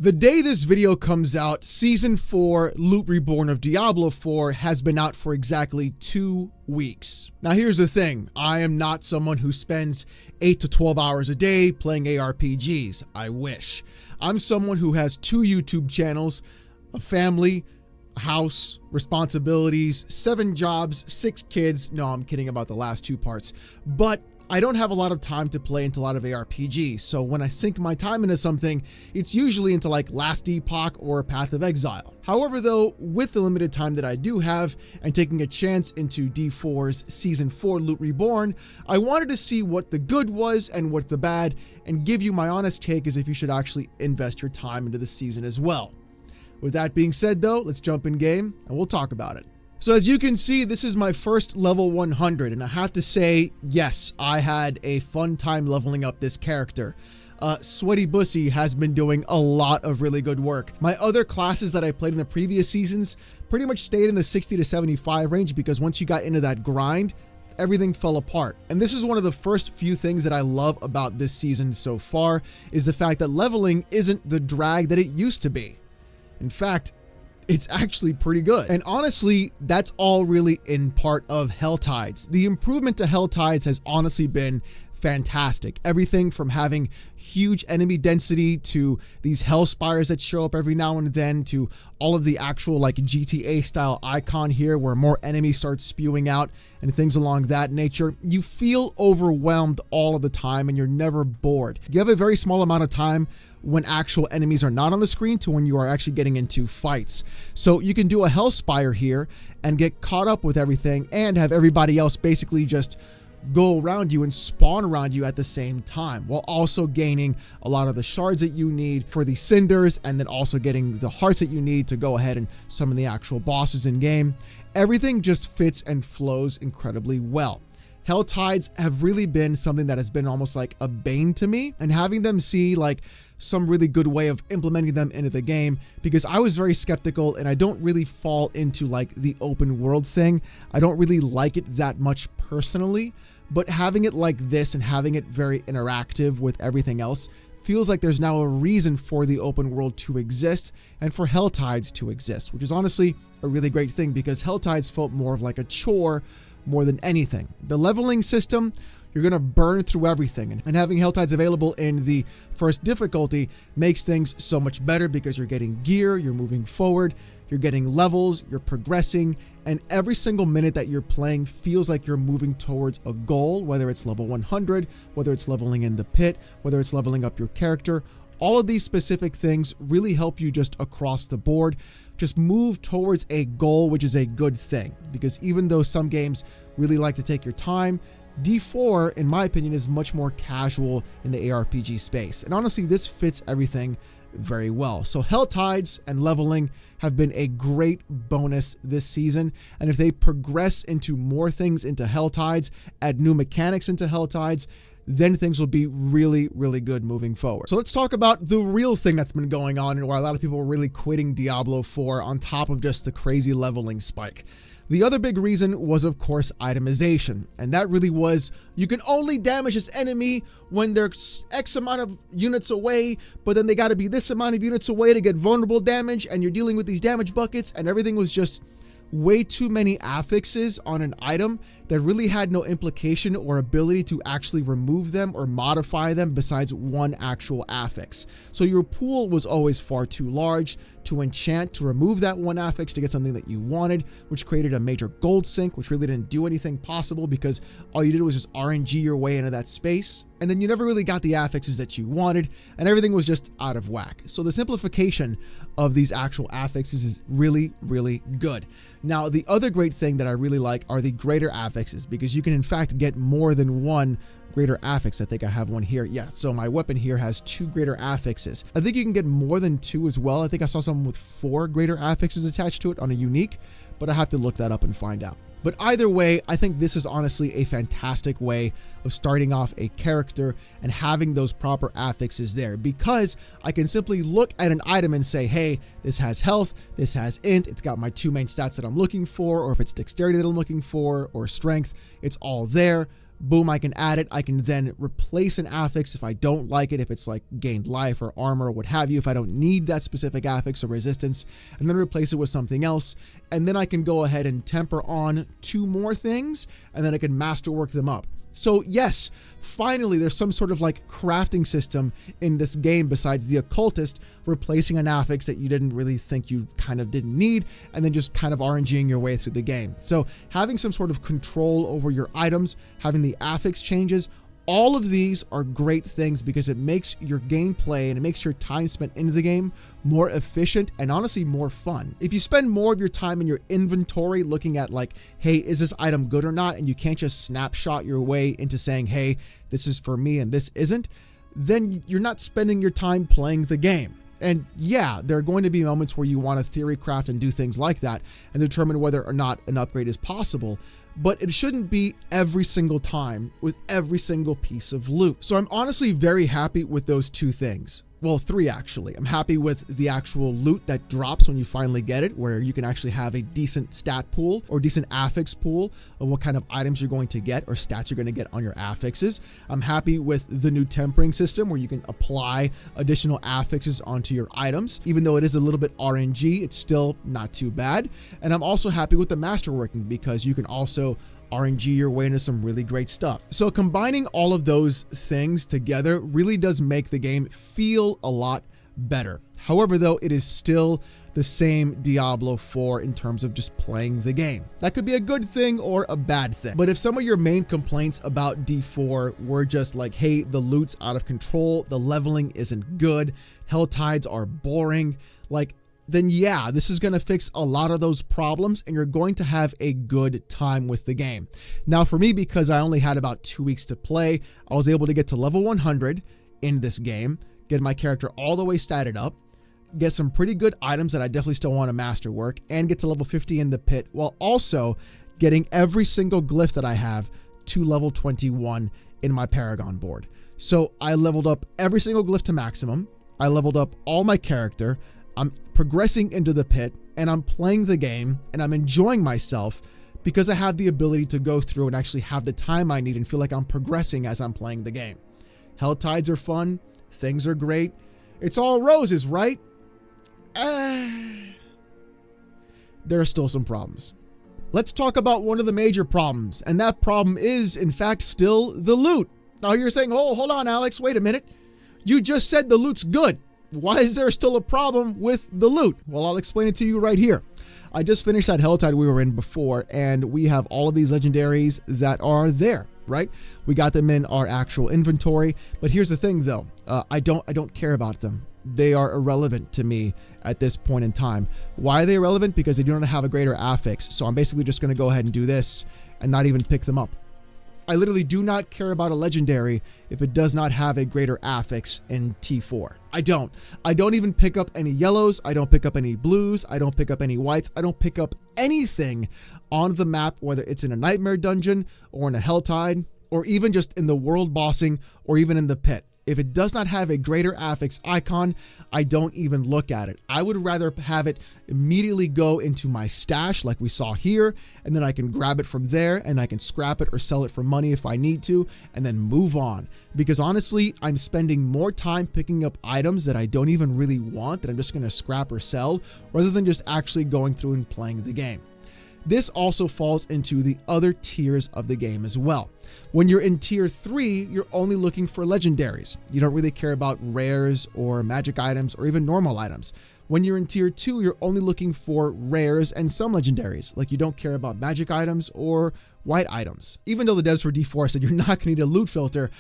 The day this video comes out, Season 4 Loot Reborn of Diablo 4 has been out for exactly 2 weeks. Now here's the thing, I am not someone who spends 8 to 12 hours a day playing ARPGs. I wish. I'm someone who has 2 YouTube channels, a family, a house, responsibilities, 7 jobs, 6 kids. No, I'm kidding about the last 2 parts. But I don't have a lot of time to play into a lot of ARPGs, so when I sink my time into something, it's usually into like Last Epoch or Path of Exile. However though, with the limited time that I do have and taking a chance into D4's Season 4 Loot Reborn, I wanted to see what the good was and what the bad, and give you my honest take as if you should actually invest your time into the season as well. With that being said though, let's jump in game and we'll talk about it. So as you can see, this is my first level 100, and I have to say, yes, I had a fun time leveling up this character. Sweaty Bussy has been doing a lot of really good work. My other classes that I played in the previous seasons pretty much stayed in the 60 to 75 range because once you got into that grind, everything fell apart. And this is one of the first few things that I love about this season so far, is the fact that leveling isn't the drag that it used to be. In fact, it's actually pretty good. And honestly, that's all really in part of Helltides. The improvement to Helltides has honestly been fantastic. Everything from having huge enemy density to these hell spires that show up every now and then to all of the actual like GTA style icon here where more enemies start spewing out and things along that nature. You feel overwhelmed all of the time and you're never bored. You have a very small amount of time when actual enemies are not on the screen to when you are actually getting into fights. So you can do a hell spire here and get caught up with everything and have everybody else basically just go around you and spawn around you at the same time, while also gaining a lot of the shards that you need for the cinders, and then also getting the hearts that you need to go ahead and summon the actual bosses in game. Everything just fits and flows incredibly well. Helltides have really been something that has been almost like a bane to me, and having them see like some really good way of implementing them into the game, because I was very skeptical and I don't really fall into like the open world thing. I don't really like it that much personally, but having it like this and having it very interactive with everything else feels like there's now a reason for the open world to exist and for Helltides to exist, which is honestly a really great thing because Helltides felt more of like a chore more than anything. The leveling system, you're going to burn through everything, and having Helltides available in the first difficulty makes things so much better because you're getting gear, you're moving forward, you're getting levels, you're progressing, and every single minute that you're playing feels like you're moving towards a goal, whether it's level 100, whether it's leveling in the pit, whether it's leveling up your character. All of these specific things really help you just across the board just move towards a goal, which is a good thing, because even though some games really like to take your time, D4, in my opinion, is much more casual in the ARPG space. And honestly, this fits everything very well. So Helltides and leveling have been a great bonus this season. And if they progress into more things into Helltides, add new mechanics into Helltides, then things will be really, really good moving forward. So let's talk about the real thing that's been going on and why a lot of people are really quitting Diablo 4 on top of just the crazy leveling spike. The other big reason was, of course, itemization. And that really was, you can only damage this enemy when they're X amount of units away, but then they got to be this amount of units away to get vulnerable damage, and you're dealing with these damage buckets, and everything was just way too many affixes on an item that really had no implication or ability to actually remove them or modify them besides one actual affix. So your pool was always far too large to enchant to remove that one affix to get something that you wanted, which created a major gold sink, which really didn't do anything possible because all you did was just RNG your way into that space. And then you never really got the affixes that you wanted, and everything was just out of whack. So the simplification of these actual affixes is really, really good. Now, the other great thing that I really like are the greater affixes, because you can in fact get more than one greater affix. I think I have one here. Yeah, so my weapon here has 2 greater affixes. I think you can get more than 2 as well. I think I saw someone with 4 greater affixes attached to it on a unique, but I have to look that up and find out. But either way, I think this is honestly a fantastic way of starting off a character and having those proper affixes there, because I can simply look at an item and say, hey, this has health, this has int, it's got my 2 main stats that I'm looking for, or if it's dexterity that I'm looking for, or strength, it's all there. boom, I can add it. I can then replace an affix if I don't like it, if it's like gained life or armor or what have you, if I don't need that specific affix or resistance, and then replace it with something else. And then I can go ahead and temper on 2 more things, and then I can masterwork them up. So yes, finally, there's some sort of like crafting system in this game besides the occultist replacing an affix that you didn't really think you kind of didn't need, and then just kind of RNGing your way through the game. So having some sort of control over your items, having the affix changes, all of these are great things because it makes your gameplay and it makes your time spent in the game more efficient and honestly more fun. If you spend more of your time in your inventory looking at like, hey, is this item good or not? And you can't just snapshot your way into saying, hey, this is for me and this isn't, then you're not spending your time playing the game. And yeah, there are going to be moments where you want to theory craft and do things like that and determine whether or not an upgrade is possible. But it shouldn't be every single time with every single piece of loot. So I'm honestly very happy with those 2 things. Well, 3 actually. I'm happy with the actual loot that drops when you finally get it, where you can actually have a decent stat pool or decent affix pool of what kind of items you're going to get or stats you're going to get on your affixes. I'm happy with the new tempering system where you can apply additional affixes onto your items. Even though it is a little bit RNG, it's still not too bad. And I'm also happy with the masterworking because you can also RNG your way into some really great stuff. So combining all of those things together really does make the game feel a lot better. However, though, it is still the same Diablo 4 in terms of just playing the game. That could be a good thing or a bad thing. But if some of your main complaints about D4 were just like, hey, the loot's out of control, the leveling isn't good, hell tides are boring, like, then yeah, this is going to fix a lot of those problems and you're going to have a good time with the game. Now for me, because I only had about 2 weeks to play, I was able to get to level 100 in this game, get my character all the way statted up, get some pretty good items that I definitely still want to masterwork, and get to level 50 in the pit, while also getting every single glyph that I have to level 21 in my Paragon board. So I leveled up every single glyph to maximum. I leveled up all my character. I'm progressing into the pit and I'm playing the game and I'm enjoying myself because I have the ability to go through and actually have the time I need and feel like I'm progressing as I'm playing the game. Hell tides are fun. Things are great. It's all roses, right? There are still some problems. Let's talk about one of the major problems, and that problem is, in fact, still the loot. Now you're saying, oh, hold on, Alex, wait a minute. You just said the loot's good. Why is there still a problem with the loot? Well, I'll explain it to you right here. I just finished that Helltide we were in before, and we have all of these legendaries that are there, right? We got them in our actual inventory, but here's the thing though. I don't care about them. They are irrelevant to me at this point in time. Why are they irrelevant? Because they do not have a greater affix. So I'm basically just going to go ahead and do this and not even pick them up. I literally do not care about a legendary if it does not have a greater affix in T4. I don't even pick up any yellows. I don't pick up any blues. I don't pick up any whites. I don't pick up anything on the map, whether it's in a nightmare dungeon or in a Helltide or even just in the world bossing or even in the pit. If it does not have a greater affix icon, I don't even look at it. I would rather have it immediately go into my stash like we saw here, and then I can grab it from there and I can scrap it or sell it for money if I need to, and then move on. Because honestly, I'm spending more time picking up items that I don't even really want, that I'm just gonna scrap or sell, rather than just actually going through and playing the game. This also falls into the other tiers of the game as well. When you're in tier 3, you're only looking for legendaries. You don't really care about rares or magic items or even normal items. When you're in tier 2, you're only looking for rares and some legendaries. Like you don't care about magic items or white items. Even though the devs for D4 said you're not going to need a loot filter,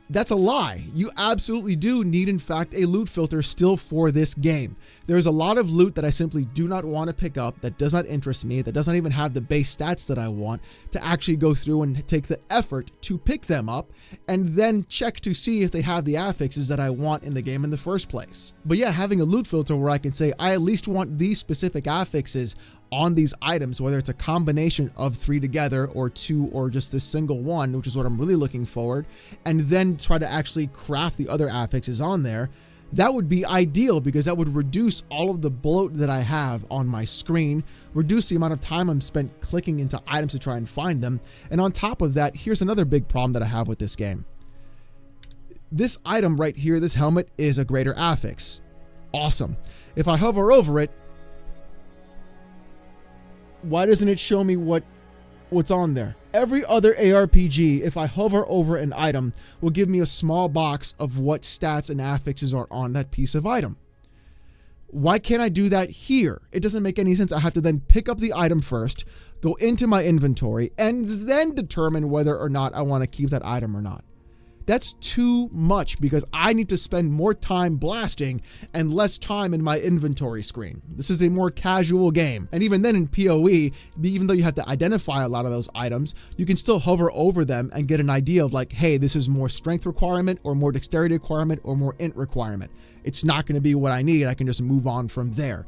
that's a lie. You absolutely do need, in fact, a loot filter still for this game. There's a lot of loot that I simply do not want to pick up, that does not interest me, that doesn't even have the base stats that I want, to actually go through and take the effort to pick them up and then check to see if they have the affixes that I want in the game in the first place. But yeah, having a loot filter where I can say, I at least want these specific affixes on these items, whether it's a combination of 3 together or 2 or just this single one, which is what I'm really looking forward, and then try to actually craft the other affixes on there, That would be ideal because that would reduce all of the bloat that I have on my screen, reduce the amount of time I'm spent clicking into items to try and find them. And on top of that, here's another big problem that I have with this game. This item right here, this helmet, is a greater affix. Awesome. If I hover over it, why doesn't it show me what's on there? Every other ARPG, if I hover over an item, will give me a small box of what stats and affixes are on that piece of item. Why can't I do that here? It doesn't make any sense. I have to then pick up the item first, go into my inventory, and then determine whether or not I want to keep that item or not. That's too much because I need to spend more time blasting and less time in my inventory screen. This is a more casual game. And even then in PoE, even though you have to identify a lot of those items, you can still hover over them and get an idea of like, hey, this is more strength requirement or more dexterity requirement or more int requirement. It's not going to be what I need. I can just move on from there.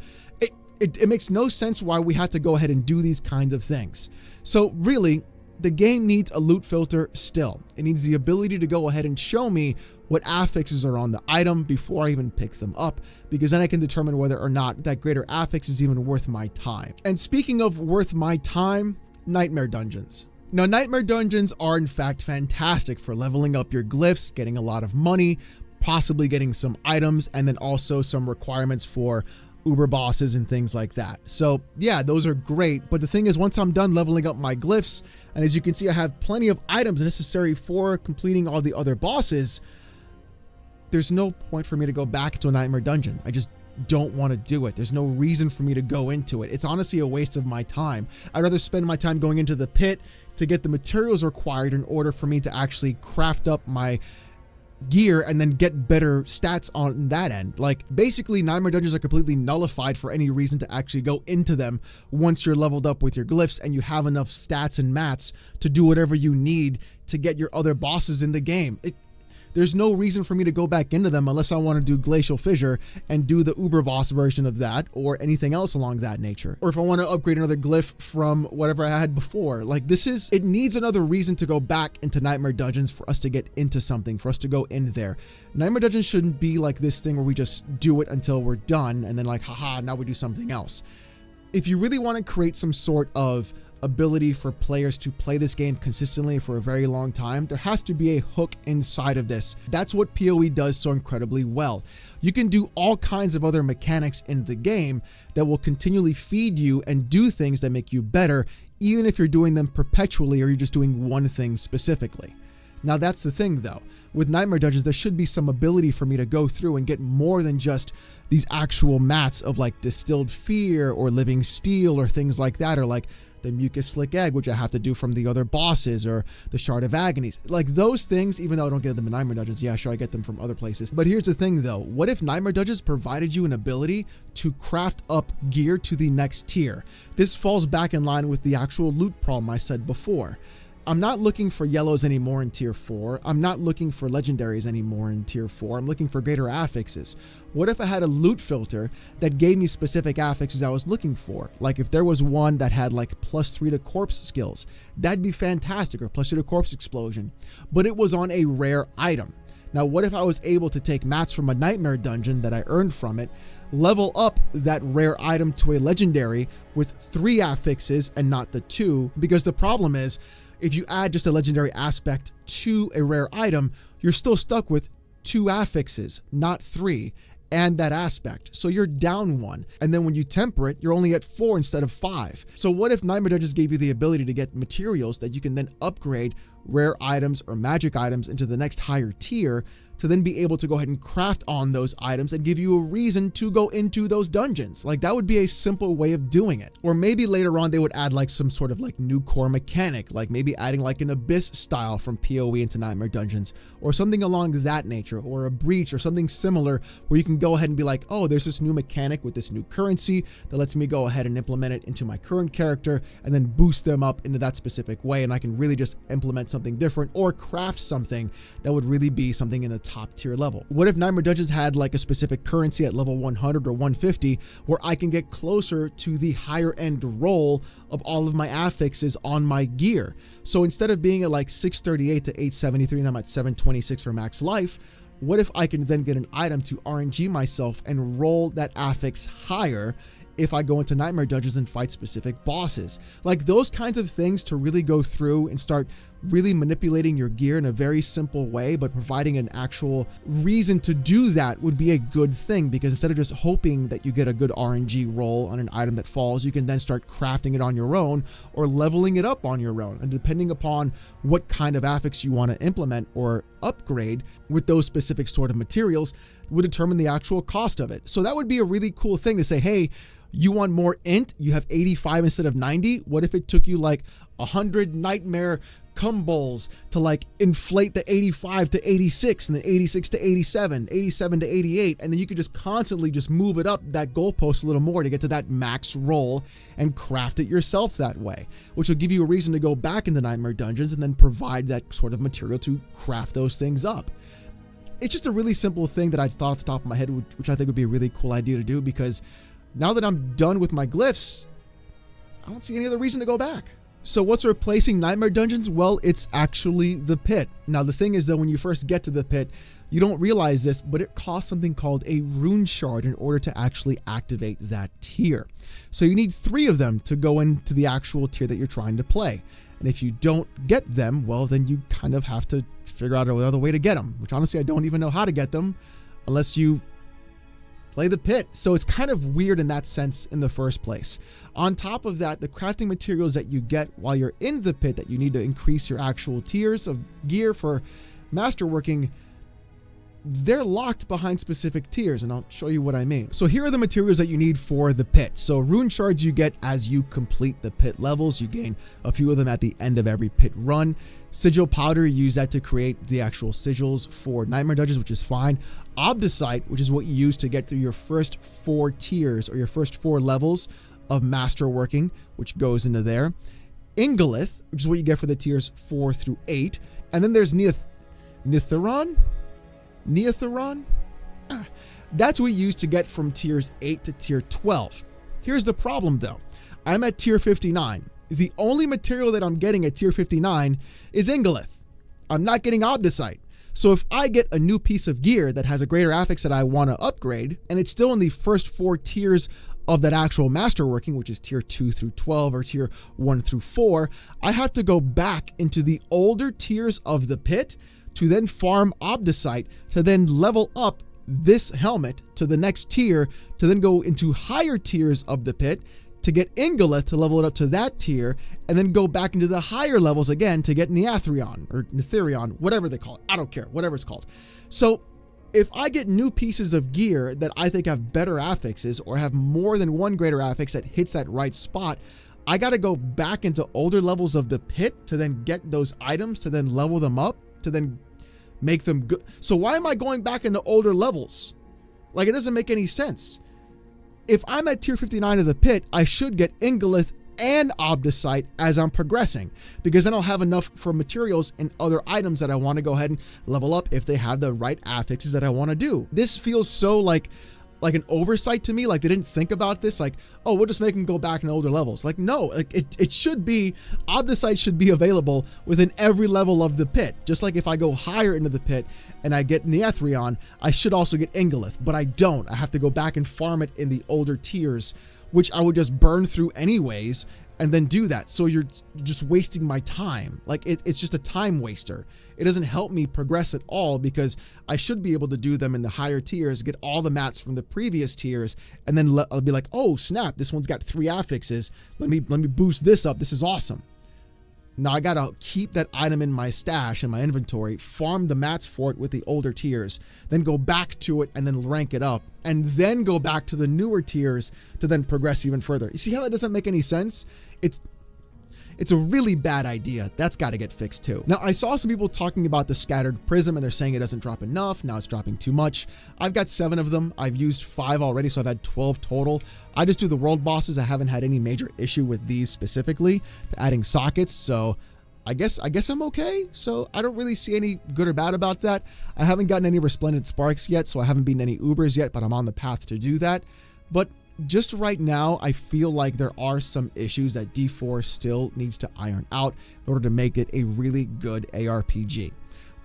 It makes no sense why we have to go ahead and do these kinds of things. So really, the game needs a loot filter still. It needs the ability to go ahead and show me what affixes are on the item before I even pick them up, because then I can determine whether or not that greater affix is even worth my time. And speaking of worth my time, nightmare dungeons. Now, nightmare dungeons are in fact fantastic for leveling up your glyphs, getting a lot of money, possibly getting some items, and then also some requirements for uber bosses and things like that. So yeah, those are great. But the thing is, once I'm done leveling up my glyphs, and as you can see, I have plenty of items necessary for completing all the other bosses, there's no point for me to go back into a nightmare dungeon. I just don't want to do it. There's no reason for me to go into it. It's honestly a waste of my time. I'd rather spend my time going into the pit to get the materials required in order for me to actually craft up my gear and then get better stats on that end. Like, basically, nightmare dungeons are completely nullified for any reason to actually go into them once you're leveled up with your glyphs and you have enough stats and mats to do whatever you need to get your other bosses in the game. There's no reason for me to go back into them unless I want to do Glacial Fissure and do the Uber Boss version of that or anything else along that nature. Or if I want to upgrade another glyph from whatever I had before. Like, it needs another reason to go back into Nightmare Dungeons for us to get into something, for us to go in there. Nightmare Dungeons shouldn't be like this thing where we just do it until we're done and then like, haha, now we do something else. If you really want to create some sort of ability for players to play this game consistently for a very long time, there has to be a hook inside of this. That's what PoE does so incredibly well. You can do all kinds of other mechanics in the game that will continually feed you and do things that make you better, even if you're doing them perpetually or you're just doing one thing specifically. Now that's the thing though, with Nightmare Dungeons, there should be some ability for me to go through and get more than just these actual mats of like Distilled Fear or Living Steel or things like that, or like the Mucus Slick Egg, which I have to do from the other bosses, or the Shard of Agonies. Like those things, even though I don't get them in Nightmare Dungeons, yeah, sure, I get them from other places. But here's the thing though, what if Nightmare Dungeons provided you an ability to craft up gear to the next tier? This falls back in line with the actual loot problem I said before. I'm not looking for yellows anymore in tier 4. I'm not looking for legendaries anymore in tier 4. I'm looking for greater affixes. What if I had a loot filter that gave me specific affixes I was looking for? Like if there was one that had like +3 to corpse skills, that'd be fantastic, or +2 to corpse explosion, but it was on a rare item. Now, what if I was able to take mats from a nightmare dungeon that I earned from it, level up that rare item to a legendary with 3 affixes and not the 2? Because the problem is, if you add just a legendary aspect to a rare item, you're still stuck with 2 affixes, not 3, and that aspect. So you're down 1. And then when you temper it, you're only at 4 instead of 5. So what if Nightmare Dungeons gave you the ability to get materials that you can then upgrade rare items or magic items into the next higher tier, to then be able to go ahead and craft on those items and give you a reason to go into those dungeons? Like, that would be a simple way of doing it. Or maybe later on they would add like some sort of like new core mechanic, like maybe adding like an Abyss style from PoE into Nightmare Dungeons, or something along that nature, or a Breach or something similar, where you can go ahead and be like, oh, there's this new mechanic with this new currency that lets me go ahead and implement it into my current character and then boost them up into that specific way, and I can really just implement something different or craft something that would really be something in the top tier level. What if Nightmare Dungeons had like a specific currency at level 100 or 150 where I can get closer to the higher end roll of all of my affixes on my gear? So instead of being at like 638 to 873 and I'm at 726 for max life, what if I can then get an item to RNG myself and roll that affix higher if I go into Nightmare Dungeons and fight specific bosses? Like those kinds of things to really go through and start really manipulating your gear in a very simple way, but providing an actual reason to do that would be a good thing, because instead of just hoping that you get a good RNG roll on an item that falls, you can then start crafting it on your own or leveling it up on your own. And depending upon what kind of affix you want to implement or upgrade with those specific sort of materials would determine the actual cost of it. So that would be a really cool thing to say, hey, you want more int, you have 85 instead of 90. What if it took you like 100 nightmare combos to like inflate the 85 to 86 and then 86 to 87, 87 to 88, and then you could just constantly just move it up that goalpost a little more to get to that max roll and craft it yourself that way, which will give you a reason to go back into Nightmare Dungeons and then provide that sort of material to craft those things up. It's just a really simple thing that I thought off the top of my head, which I think would be a really cool idea to do, because now that I'm done with my glyphs, I don't see any other reason to go back. So what's replacing Nightmare Dungeons? Well, it's actually the pit. Now, the thing is that when you first get to the pit, you don't realize this, but it costs something called a rune shard in order to actually activate that tier. So you need 3 of them to go into the actual tier that you're trying to play. And if you don't get them, well, then you kind of have to figure out another way to get them, which honestly, I don't even know how to get them unless you play the pit. So it's kind of weird in that sense in the first place. On top of that, the crafting materials that you get while you're in the pit that you need to increase your actual tiers of gear for masterworking, they're locked behind specific tiers, and I'll show you what I mean. So here are the materials that you need for the pit. So rune shards you get as you complete the pit levels. You gain a few of them at the end of every pit run. Sigil powder, you use that to create the actual sigils for Nightmare Dungeons, which is fine. Obdicite, which is what you use to get through your first 4 tiers or your first 4 levels of masterworking, which goes into there. Ingolith, which is what you get for the tiers 4 through 8. And then there's Neotheron? That's what you use to get from tiers 8 to tier 12. Here's the problem though. I'm at tier 59. The only material that I'm getting at tier 59 is Ingolith. I'm not getting Obdicite. So if I get a new piece of gear that has a greater affix that I want to upgrade, and it's still in the first 4 tiers of that actual masterworking, which is tier 2 through 12 or tier 1 through 4, I have to go back into the older tiers of the pit to then farm Obdicite, to then level up this helmet to the next tier, to then go into higher tiers of the pit to get Ingolith to level it up to that tier, and then go back into the higher levels again to get Neotherion or Netherion, whatever they call it. I don't care, whatever it's called. So if I get new pieces of gear that I think have better affixes or have more than one greater affix that hits that right spot, I got to go back into older levels of the pit to then get those items, to then level them up, to then make them good. So why am I going back into older levels? Like, it doesn't make any sense. If I'm at tier 59 of the pit, I should get Ingolith and Obdicite as I'm progressing, because then I'll have enough for materials and other items that I want to go ahead and level up if they have the right affixes that I want to do. This feels so like an oversight to me. Like, they didn't think about this. Like, oh, we'll just make them go back in older levels. Like, no, like it should be, Obdicite should be available within every level of the pit. Just like if I go higher into the pit and I get Neotherion, I should also get Ingolith, but I don't. I have to go back and farm it in the older tiers, which I would just burn through anyways and then do that. So you're just wasting my time. Like, it's just a time waster. It doesn't help me progress at all, because I should be able to do them in the higher tiers, get all the mats from the previous tiers, and then I'll be like, oh snap, this one's got 3 affixes. Let me boost this up. This is awesome. Now I gotta keep that item in my stash, in my inventory, farm the mats for it with the older tiers, then go back to it and then rank it up, and then go back to the newer tiers to then progress even further. You see how that doesn't make any sense? It's a really bad idea. That's got to get fixed too. Now, I saw some people talking about the scattered prism, and they're saying it doesn't drop enough. Now it's dropping too much. I've got 7 of them. I've used 5 already, so I've had 12 total. I just do the world bosses. I haven't had any major issue with these specifically to adding sockets, so I guess I'm okay. So I don't really see any good or bad about that. I haven't gotten any resplendent sparks yet, so I haven't beaten any Ubers yet, but I'm on the path to do that. But just right now, I feel like there are some issues that D4 still needs to iron out in order to make it a really good ARPG.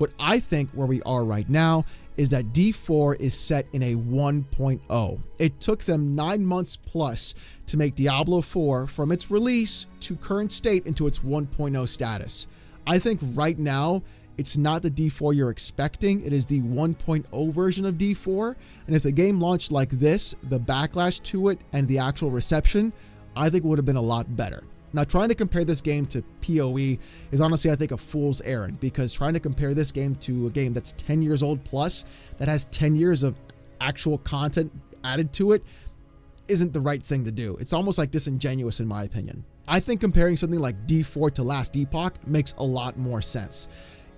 What I think where we are right now is that D4 is set in a 1.0. It took them 9 months plus to make Diablo 4 from its release to current state into its 1.0 status. I think right now, it's not the D4 you're expecting. It is the 1.0 version of D4. And if the game launched like this, the backlash to it and the actual reception, I think would have been a lot better. Now, trying to compare this game to PoE is honestly, I think, a fool's errand, because trying to compare this game to a game that's 10 years old plus, that has 10 years of actual content added to it, isn't the right thing to do. It's almost like disingenuous in my opinion. I think comparing something like D4 to Last Epoch makes a lot more sense.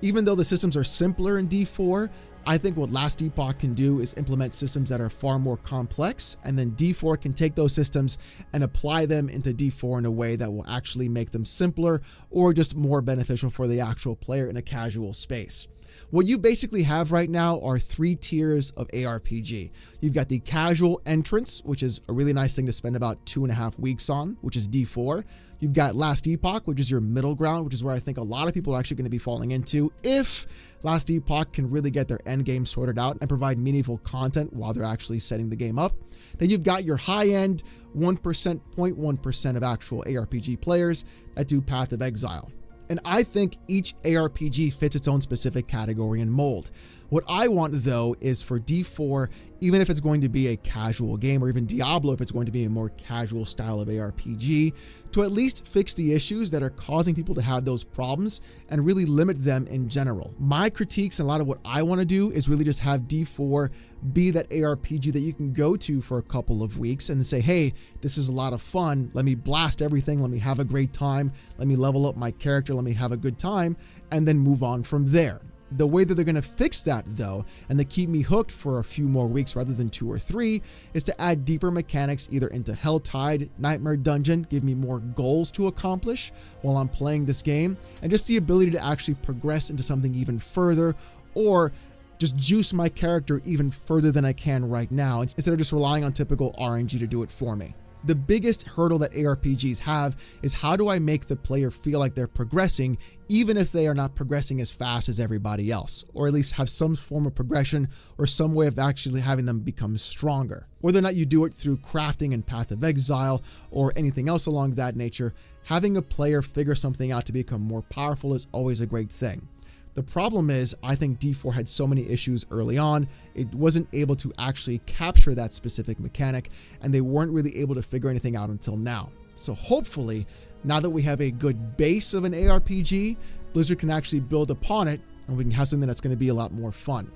Even though the systems are simpler in D4, I think what Last Epoch can do is implement systems that are far more complex, and then D4 can take those systems and apply them into D4 in a way that will actually make them simpler or just more beneficial for the actual player in a casual space. What you basically have right now are 3 tiers of ARPG. You've got the casual entrance, which is a really nice thing to spend about 2.5 weeks on, which is D4. You've got Last Epoch, which is your middle ground, which is where I think a lot of people are actually going to be falling into if Last Epoch can really get their end game sorted out and provide meaningful content while they're actually setting the game up. Then you've got your high-end 1%, 0.1% of actual ARPG players that do Path of Exile. And I think each ARPG fits its own specific category and mold. What I want, though, is for D4, even if it's going to be a casual game, or even Diablo if it's going to be a more casual style of ARPG, to at least fix the issues that are causing people to have those problems and really limit them in general. My critiques and a lot of what I want to do is really just have D4 be that ARPG that you can go to for a couple of weeks and say, hey, this is a lot of fun. Let me blast everything. Let me have a great time. Let me level up my character. Let me have a good time, and then move on from there. The way that they're going to fix that, though, and to keep me hooked for a few more weeks rather than 2 or 3, is to add deeper mechanics either into Helltide, Nightmare Dungeon, give me more goals to accomplish while I'm playing this game, and just the ability to actually progress into something even further, or just juice my character even further than I can right now, instead of just relying on typical RNG to do it for me. The biggest hurdle that ARPGs have is, how do I make the player feel like they're progressing, even if they are not progressing as fast as everybody else, or at least have some form of progression or some way of actually having them become stronger. Whether or not you do it through crafting and Path of Exile or anything else along that nature, having a player figure something out to become more powerful is always a great thing. The problem is, I think D4 had so many issues early on, it wasn't able to actually capture that specific mechanic, and they weren't really able to figure anything out until now. So hopefully, now that we have a good base of an ARPG, Blizzard can actually build upon it, and we can have something that's going to be a lot more fun.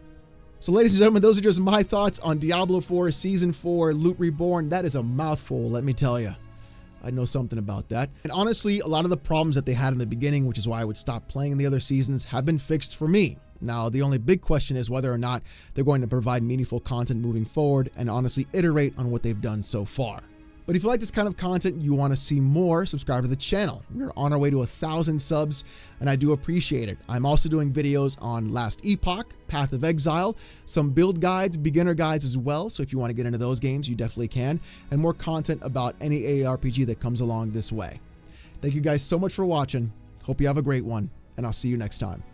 So ladies and gentlemen, those are just my thoughts on Diablo 4 Season 4 Loot Reborn. That is a mouthful, let me tell you. I know something about that. And honestly, a lot of the problems that they had in the beginning, which is why I would stop playing in the other seasons, have been fixed for me. Now, the only big question is whether or not they're going to provide meaningful content moving forward and honestly iterate on what they've done so far. But if you like this kind of content and you want to see more, subscribe to the channel. We're on our way to 1,000 subs, and I do appreciate it. I'm also doing videos on Last Epoch, Path of Exile, some build guides, beginner guides as well, so if you want to get into those games, you definitely can, and more content about any ARPG that comes along this way. Thank you guys so much for watching. Hope you have a great one, and I'll see you next time.